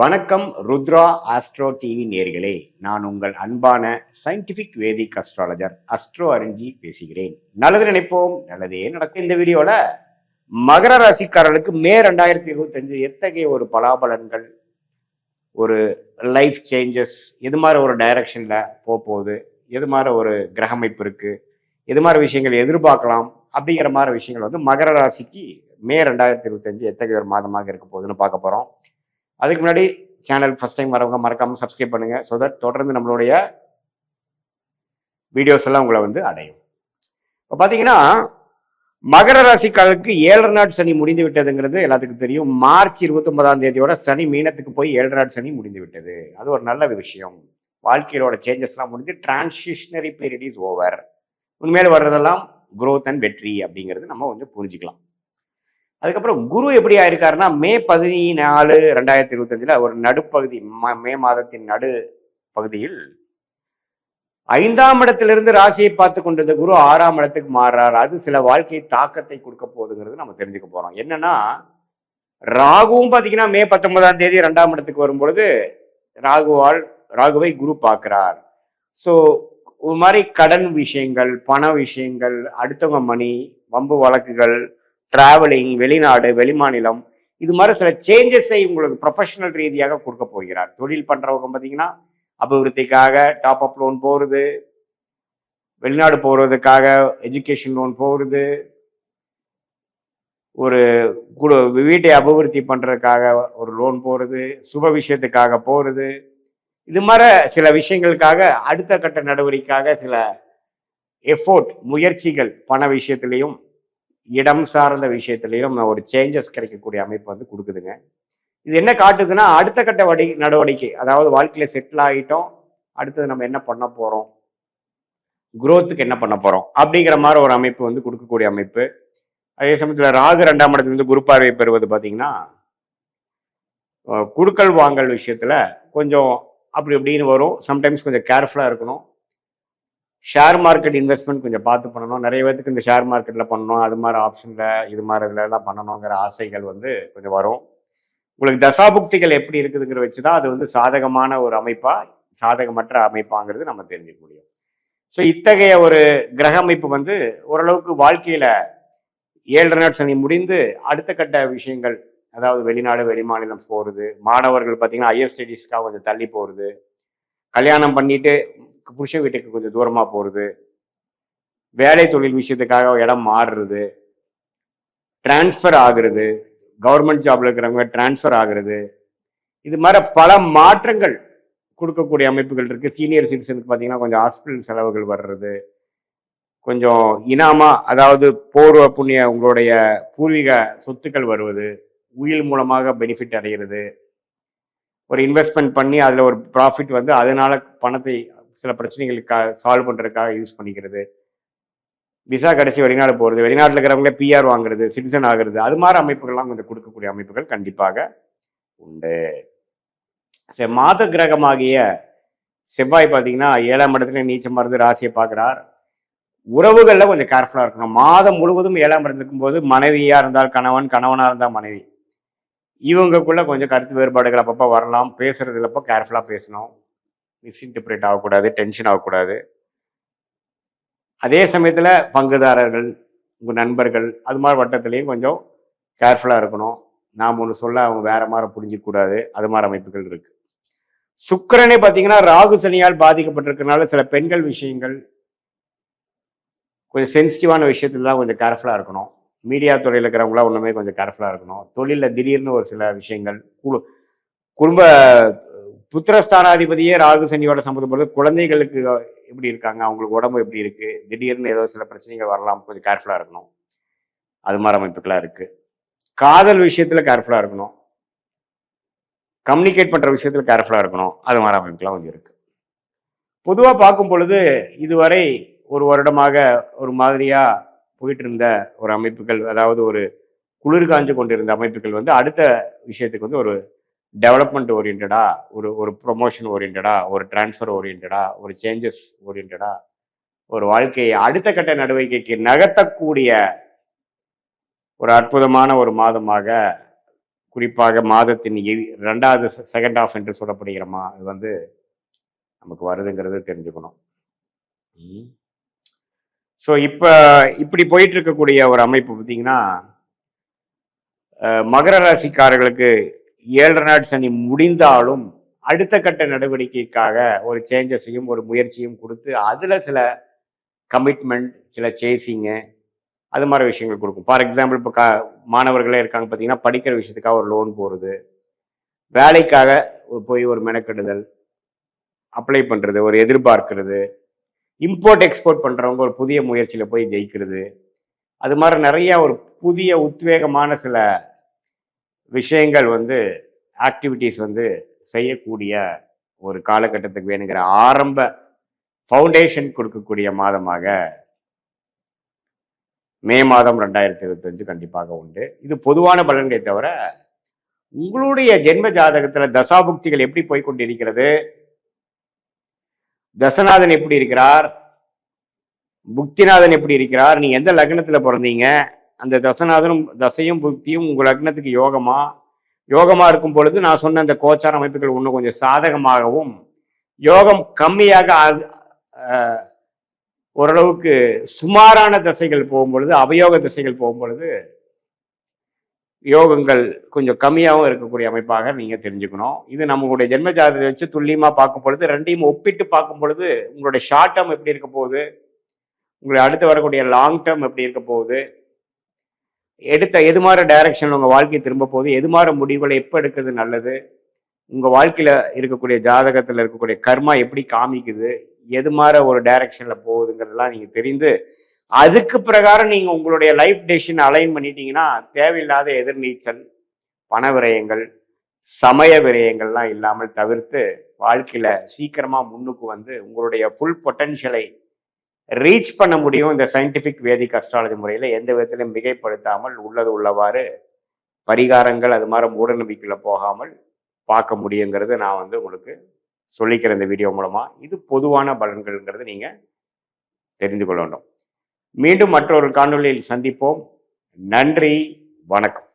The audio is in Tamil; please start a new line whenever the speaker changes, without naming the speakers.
வணக்கம் ருத்ரா ஆஸ்ட்ரோ டிவி நேர்களே. நான் உங்கள் அன்பான சயின்டிபிக் வேதிக் அஸ்ட்ராலஜர் அஸ்ட்ரோ அரிஞ்சி பேசுகிறேன். நல்லது நினைப்போம், நல்லதே நடக்கும். இந்த வீடியோல மகர ராசிக்காரர்களுக்கு மே 2025 எத்தகைய ஒரு பலாபலன்கள், ஒரு லைஃப் சேஞ்சஸ், எது மாதிரி ஒரு டைரக்ஷன்ல போகுது, எது மாதிரி ஒரு கிரக அமைப்பு இருக்கு, எது மாதிரி விஷயங்கள் எதிர்பார்க்கலாம் அப்படிங்கிற மாதிரி விஷயங்கள் வந்து மகர ராசிக்கு மே 2025 எத்தகைய ஒரு மாதமாக இருக்க போகுதுன்னு பார்க்க போறோம். அதுக்கு முன்னாடி சேனல் ஃபர்ஸ்ட் டைம் வரவங்க மறக்காம சப்ஸ்கிரைப் பண்ணுங்க. ஸோ தட் தொடர்ந்து நம்மளுடைய வீடியோஸ் எல்லாம் உங்களை வந்து அடையும். இப்போ பார்த்தீங்கன்னா மகர ராசிக்காரருக்கு 7 நாட் சனி முடிந்து விட்டதுங்கிறது எல்லாத்துக்கும் தெரியும். மார்ச் 29 சனி மீனத்துக்கு போய் 7 நாட் சனி முடிந்து விட்டது. அது ஒரு நல்ல விஷயம். வாழ்க்கையோட சேஞ்சஸ்லாம் முடிஞ்சு டிரான்சிஷனரி பீரியட் இஸ் ஓவர். உண்மையில வர்றதெல்லாம் குரோத் அண்ட் வெற்றி அப்படிங்கிறது நம்ம வந்து புரிஞ்சுக்கலாம். அதுக்கப்புறம் குரு எப்படி ஆயிருக்காருன்னா மே 14, 2025 ஒரு நடுப்பகுதி, மே மாதத்தின் நடு பகுதியில் 5ஆம் இடத்திலிருந்து ராசியை பார்த்து கொண்டிருந்த குரு 6ஆம் இடத்துக்கு மாறுறாரு. அது சில வாழ்க்கை தாக்கத்தை கொடுக்க போகுதுங்கிறது நம்ம தெரிஞ்சுக்க போறோம். என்னன்னா ராகுவும் பாத்தீங்கன்னா மே 19 2ஆம் இடத்துக்கு வரும்பொழுது ராகுவை குரு பார்க்கிறார். ஸோ ஒரு மாதிரி கடன் விஷயங்கள், பண விஷயங்கள், அடுத்தவங்க மணி, வம்பு வழக்குகள், டிராவலிங், வெளிநாடு, வெளிமாநிலம், இது மாதிரி சில சேஞ்சஸை உங்களுக்கு ப்ரொஃபஷனல் ரீதியாக கொடுக்க போகிறார். தொழில் பண்றவங்க பார்த்தீங்கன்னா அபிவிருத்திக்காக டாப் அப் லோன் போகிறது, வெளிநாடு போகிறதுக்காக எஜுகேஷன் லோன் போகிறது, ஒரு வீட்டை அபிவிருத்தி பண்றதுக்காக ஒரு லோன் போகிறது, சுப விஷயத்துக்காக போகிறது, இது மாதிரி சில விஷயங்களுக்காக அடுத்த கட்ட நடவடிக்கைக்காக சில எஃபோர்ட், முயற்சிகள், பண விஷயத்திலையும் இடம் சார்ந்த விஷயத்திலையும் ஒரு சேஞ்சஸ் கிடைக்கக்கூடிய அமைப்பு வந்து கொடுக்குதுங்க. இது என்ன காட்டுதுன்னா அடுத்த கட்ட நடவடிக்கை, அதாவது வாழ்க்கையில செட்டில் ஆகிட்டோம், அடுத்தது நம்ம என்ன பண்ண போறோம், குரோத்துக்கு என்ன பண்ண போறோம் அப்படிங்கிற மாதிரி ஒரு அமைப்பு வந்து கொடுக்கக்கூடிய அமைப்பு. அதே சமயத்தில் ராகு 2ஆம் இடத்துல குரு பார்வை பெறுவது பார்த்தீங்கன்னா குடுக்கல் வாங்கல் விஷயத்துல கொஞ்சம் அப்படி இப்படின்னு வரும். சம்டைம்ஸ் கொஞ்சம் கேர்ஃபுல்லா இருக்கணும். ஷேர் மார்க்கெட் இன்வெஸ்ட்மெண்ட் கொஞ்சம் பார்த்து பண்ணணும். நிறைய பேருக்கு இந்த ஷேர் மார்க்கெட்டில் பண்ணணும், அது மாதிரி ஆப்ஷனில் இது மாதிரி இதில் எல்லாம் பண்ணணுங்கிற ஆசைகள் வந்து கொஞ்சம் வரும். உங்களுக்கு தசாபுக்திகள் எப்படி இருக்குதுங்கிற வச்சு தான் அது வந்து சாதகமான ஒரு அமைப்பா, சாதகமற்ற அமைப்பாங்கிறது நம்ம தெரிஞ்சுக்க முடியும். ஸோ இத்தகைய ஒரு கிரக அமைப்பு வந்து ஓரளவுக்கு வாழ்க்கையில் 7 நாட் சனி முடிந்து அடுத்த கட்ட விஷயங்கள், அதாவது வெளிநாடு, வெளிமாநிலம் போகிறது, மாணவர்கள் பார்த்தீங்கன்னா ஹையர் ஸ்டடீஸ்க்காக கொஞ்சம் தள்ளி போகிறது, கல்யாணம் பண்ணிட்டு புருஷ வீட்டுக்கு கொஞ்சம் தூரமா போறது, வேலை தொழில் விஷயத்துக்காக இடம் மாறுறது, டிரான்ஸ்பர் ஆகுறது, கவர்மெண்ட் ஜாப்ல இருக்கிறவங்க டிரான்ஸ்பர் ஆகுறது, இது மாதிரி பல மாற்றங்கள் கொடுக்கக்கூடிய அமைப்புகள் இருக்கு. சீனியர் சிட்டிசனுக்கு பார்த்தீங்கன்னா கொஞ்சம் ஹாஸ்பிட்டல் செலவுகள் வர்றது, கொஞ்சம் இனாமா, அதாவது பூர்வ புண்ணிய உங்களுடைய பூர்வீக சொத்துக்கள் வருவது, உயில் மூலமாக பெனிஃபிட் அடைகிறது, ஒரு இன்வெஸ்ட்மெண்ட் பண்ணி அதில் ஒரு ப்ராஃபிட் வந்து அதனால பணத்தை சில பிரச்சனைகளுக்காக சால்வ் பண்றதுக்காக யூஸ் பண்ணிக்கிறது, விசா கடைசி வெளிநாடு போறது, வெளிநாட்டில் இருக்கிறவங்களே பிஆர் வாங்குறது, சிட்டிசன் ஆகுறது, அது மாதிரி அமைப்புகள்லாம் கொஞ்சம் கொடுக்கக்கூடிய அமைப்புகள் கண்டிப்பாக உண்டு. மாத கிரகமாகிய செவ்வாய் பார்த்தீங்கன்னா 7ஆம் இடத்துல நீச்சமா இருந்து ராசியை பார்க்கிறார். உறவுகள்ல கொஞ்சம் கேர்ஃபுல்லா இருக்கணும். மாதம் முழுவதும் 7ஆம் இடத்துல இருக்கும்போது மனைவியா இருந்தால் கணவன், கணவனா இருந்தால் மனைவி, இவங்களுக்குள்ள கொஞ்சம் கருத்து வேறுபாடுகள் அப்பப்போ வரலாம். பேசுறதுலப்போ கேர்ஃபுல்லா பேசணும். மிஸ்இன்டர்பிரேட் ஆகக்கூடாது, டென்ஷன் ஆகக்கூடாது. அதே சமயத்தில் பங்குதாரர்கள், உங்கள் நண்பர்கள், அது மாதிரி வட்டத்திலையும் கொஞ்சம் கேர்ஃபுல்லாக இருக்கணும். நாம் ஒன்று சொல்ல அவங்க வேற மாதிரி புரிஞ்சிக்கூடாது. அது மாதிரி அமைப்புகள் இருக்கு. சுக்கிரனே பார்த்தீங்கன்னா ராகு சனியால் பாதிக்கப்பட்டிருக்கனால சில பெண்கள் விஷயங்கள், கொஞ்சம் சென்சிட்டிவான விஷயத்துலாம் கொஞ்சம் கேர்ஃபுல்லாக இருக்கணும். மீடியா துறையில் இருக்கிறவங்களாம் ஒன்றுமே கொஞ்சம் கேர்ஃபுல்லாக இருக்கணும். தொழிலில் திடீர்னு ஒரு சில விஷயங்கள், குடும்ப புத்திரஸ்தானாதிபதியே ராகு சனியோட சம்மந்தப்பட்டு குழந்தைகளுக்கு எப்படி இருக்காங்க, அவங்களுக்கு உடம்பு எப்படி இருக்கு, திடீர்னு ஏதோ சில பிரச்சனைகள் வரலாம், கொஞ்சம் கேர்ஃபுல்லா இருக்கணும். அது மாதிரி அமைப்புகளா இருக்கு. காதல் விஷயத்துல கேர்ஃபுல்லா இருக்கணும். கம்யூனிகேட் பண்ற விஷயத்துல கேர்ஃபுல்லா இருக்கணும். அது மாதிரி அமைப்புலாம் கொஞ்சம் இருக்கு. பொதுவாக பார்க்கும் பொழுது இதுவரை ஒரு வருடமாக ஒரு மாதிரியா போயிட்டு இருந்த ஒரு அமைப்புகள், அதாவது ஒரு குளிர் காஞ்சு கொண்டிருந்த அமைப்புகள் வந்து அடுத்த விஷயத்துக்கு வந்து ஒரு டெவலப்மெண்ட் ஓரியன்டா, ஒரு ப்ரொமோஷன் ஓரியன்டா, ஒரு டிரான்ஸ்ஃபர் ஓரியன்டா, ஒரு சேஞ்சஸ் ஓரியன்டா, ஒரு வாழ்க்கையை அடுத்த கட்ட நடவடிக்கைக்கு நகர்த்தக்கூடிய ஒரு அற்புதமான ஒரு மாதமாக குறிப்பாக மாதத்தின் 2வது செகண்ட் ஆஃப் என்று சொல்லப்படுகிற இது வந்து நமக்கு வருதுங்கிறது தெரிஞ்சுக்கணும். ஸோ இப்போ இப்படி போயிட்டு இருக்கக்கூடிய ஒரு அமைப்பு பார்த்தீங்கன்னா, மகர ராசிக்காரர்களுக்கு 7 நாட் சனி முடிந்தாலும் அடுத்த கட்ட நடவடிக்கைக்காக ஒரு சேஞ்சஸையும் ஒரு முயற்சியும் கொடுத்து அதில் சில கமிட்மெண்ட், சில சேசிங்கு, அது மாதிரி விஷயங்கள் கொடுக்கும். ஃபார் எக்ஸாம்பிள் இப்போ மாணவர்களே இருக்காங்க பார்த்தீங்கன்னா, படிக்கிற விஷயத்துக்காக ஒரு லோன் போகிறது, வேலைக்காக போய் ஒரு மெனக்கெடுதல், அப்ளை பண்ணுறது, ஒரு எதிர்பார்க்கிறது, இம்போர்ட் எக்ஸ்போர்ட் பண்ணுறவங்க ஒரு புதிய முயற்சியில் போய் ஜெயிக்கிறது, அது மாதிரி நிறைய ஒரு புதிய உத்வேகமான சில விஷயங்கள் வந்து ஆக்டிவிட்டீஸ் வந்து செய்யக்கூடிய ஒரு காலகட்டத்துக்கு வேணுங்கிற ஆரம்ப ஃபவுண்டேஷன் கொடுக்கக்கூடிய மாதமாக மே மாதம் 2025 கண்டிப்பாக உண்டு. இது பொதுவான பலன்களை தவிர உங்களுடைய ஜென்ம ஜாதகத்துல தசாபுக்திகள் எப்படி போய்கொண்டிருக்கிறது, தசநாதன் எப்படி இருக்கிறார், புக்திநாதன் எப்படி இருக்கிறார், நீங்க எந்த லக்னத்துல பிறந்தீங்க, அந்த தசநாதனும் தசையும் புக்தியும் உங்க லக்னத்துக்கு யோகமா இருக்கும் பொழுது நான் சொன்ன அந்த கோச்சார அமைப்புகள் இன்னும் கொஞ்சம் சாதகமாகவும், யோகம் கம்மியாக ஓரளவுக்கு சுமாரான தசைகள் போகும்பொழுது, அவயோக தசைகள் போகும்பொழுது யோகங்கள் கொஞ்சம் கம்மியாகவும் இருக்கக்கூடிய அமைப்பாக நீங்க தெரிஞ்சுக்கணும். இது நம்மளுடைய ஜென்ம ஜாதகத்தை வச்சு துல்லியமா பார்க்கும் பொழுது, ரெண்டையும் ஒப்பிட்டு பார்க்கும் பொழுது உங்களுடைய ஷார்ட் டேர்ம் எப்படி இருக்க போகுது, உங்களை அடுத்து வரக்கூடிய லாங் டேர்ம் எப்படி இருக்க போகுது, எடுத்த எது மாதிரி டைரக்ஷன்ல உங்க வாழ்க்கை திரும்ப போகுது, எது மாதிரி முடிவுகளை எப்போ எடுக்கிறது நல்லது, உங்க வாழ்க்கையில இருக்கக்கூடிய ஜாதகத்துல இருக்கக்கூடிய கர்மா எப்படி காமிக்குது, எது மாதிரி ஒரு டைரக்ஷன்ல போகுதுங்கிறதெல்லாம் நீங்க தெரிந்து அதுக்கு பிரகாரம் நீங்க உங்களுடைய லைஃப் டெசிஷன் அலைன் பண்ணிட்டீங்கன்னா தேவையில்லாத எதிர்நீச்சல், பண விரயங்கள், சமய விரயங்கள்லாம் இல்லாமல் தவிர்த்து வாழ்க்கையில சீக்கிரமா முன்னுக்கு வந்து உங்களுடைய ஃபுல் பொட்டன்ஷியலை ரீச் பண்ண முடியும். இந்த சயின்டிபிக் வேதிக் அஸ்ட்ராலஜி முறையில எந்த விதத்திலும் மிகைப்படுத்தாமல் உள்ளது உள்ளவாறு பரிகாரங்கள் அது மாதிரி மூட நம்பிக்கையில போகாமல் பார்க்க முடியுங்கிறது நான் வந்து உங்களுக்கு சொல்லிக்கிறேன் இந்த வீடியோ மூலமா. இது பொதுவான பலன்கள்ங்கிறது நீங்க தெரிந்து கொள்ள வேண்டும். மீண்டும் மற்றொரு காணொளியில் சந்திப்போம். நன்றி, வணக்கம்.